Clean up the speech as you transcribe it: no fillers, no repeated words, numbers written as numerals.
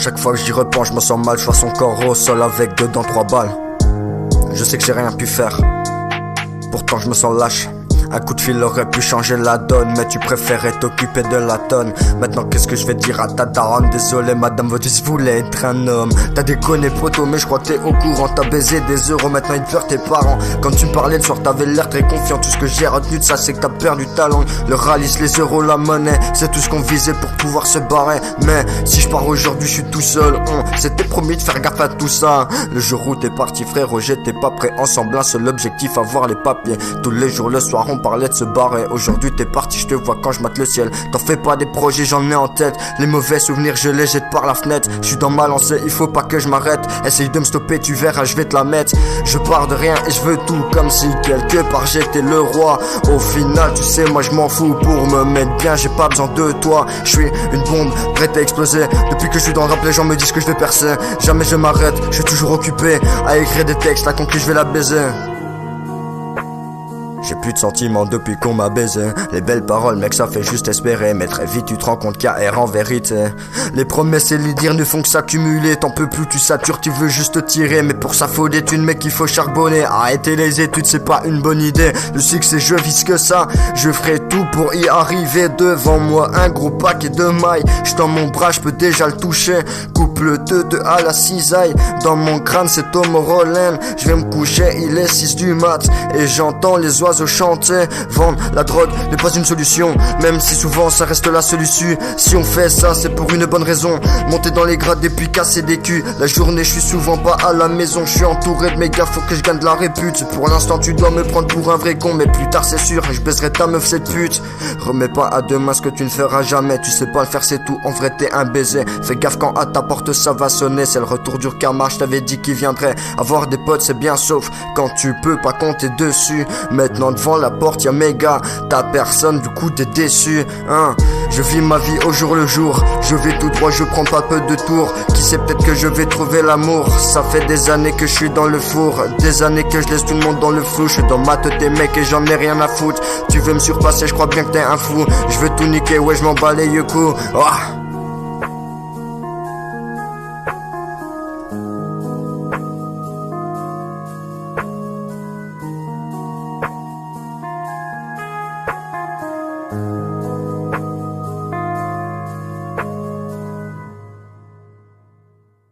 chaque fois que j'y repense, je me sens mal, je vois son corps au sol avec dedans 3 balles. Je sais que j'ai rien pu faire, pourtant je me sens lâche. Un coup de fil aurait pu changer la donne, mais tu préférais t'occuper de la tonne. Maintenant qu'est-ce que je vais dire à ta daronne? Désolé madame, votre fils voulait être un homme. T'as déconné poto, mais je crois que t'es au courant. T'as baisé des euros, maintenant ils pleurent tes parents. Quand tu me parlais le soir, t'avais l'air très confiant. Tout ce que j'ai retenu de ça, c'est que t'as perdu ta langue. Le ralice, les euros, la monnaie, c'est tout ce qu'on visait pour pouvoir se barrer. Mais si je pars aujourd'hui, je suis tout seul. C'était promis de faire gaffe à tout ça. Le jour où t'es parti frérot, j'étais pas prêt. Ensemble, un seul objectif, avoir les papiers. Tous les jours, le soir, on parlait de se barrer. Aujourd'hui t'es parti, je te vois quand je mate le ciel. T'en fais pas des projets, j'en ai en tête. Les mauvais souvenirs je les jette par la fenêtre. Je suis dans ma lancée, il faut pas que je m'arrête. Essaye de me stopper, tu verras, je vais te la mettre. Je pars de rien et je veux tout, comme si quelque part j'étais le roi. Au final tu sais moi je m'en fous. Pour me mettre bien j'ai pas besoin de toi. Je suis une bombe prête à exploser. Depuis que je suis dans le rap les gens me disent que je vais percer. Jamais je m'arrête, je suis toujours occupé à écrire des textes, la conclue je vais la baiser. J'ai plus de sentiments depuis qu'on m'a baisé. Les belles paroles mec ça fait juste espérer. Mais très vite tu te rends compte qu'il y a erreur en vérité. Les promesses et les dires ne font que s'accumuler. T'en peux plus, tu satures, tu veux juste te tirer. Mais pour ça faut des thunes mec il faut charbonner. Arrêter les études c'est pas une bonne idée. Le succès je vise que ça. Je ferai tout pour y arriver. Devant moi un gros paquet de mailles. J'tends mon bras je peux déjà le toucher. Coupe le 2 à la cisaille. Dans mon crâne c'est Tom Roland. Je vais me coucher il est 6 du mat. Et j'entends les oiseaux chanter. Vendre la drogue n'est pas une solution, même si souvent ça reste la solution. Si on fait ça c'est pour une bonne raison. Monter dans les grades et puis casser des culs. La journée je suis souvent pas à la maison. Je suis entouré de mes gars, faut que je gagne de la répute. Pour l'instant tu dois me prendre pour un vrai con, mais plus tard c'est sûr je baiserai ta meuf cette pute. Remets pas à demain ce que tu ne feras jamais. Tu sais pas le faire c'est tout, en vrai t'es un baiser. Fais gaffe quand à ta porte ça va sonner. C'est le retour du karma, je t'avais dit qu'il viendrait. Avoir des potes c'est bien sauf quand tu peux pas compter dessus. Maintenant devant la porte y'a mes gars, t'as personne du coup t'es déçu Je vis ma vie au jour le jour. Je vais tout droit, je prends pas peu de tours. Qui sait peut-être que je vais trouver l'amour. Ça fait des années que je suis dans le four. Des années que je laisse tout le monde dans le flou. Je suis dans ma tête mec et j'en ai rien à foutre. Tu veux me surpasser, je crois bien que t'es un fou. Je veux tout niquer, ouais je m'en bats les yeux coups.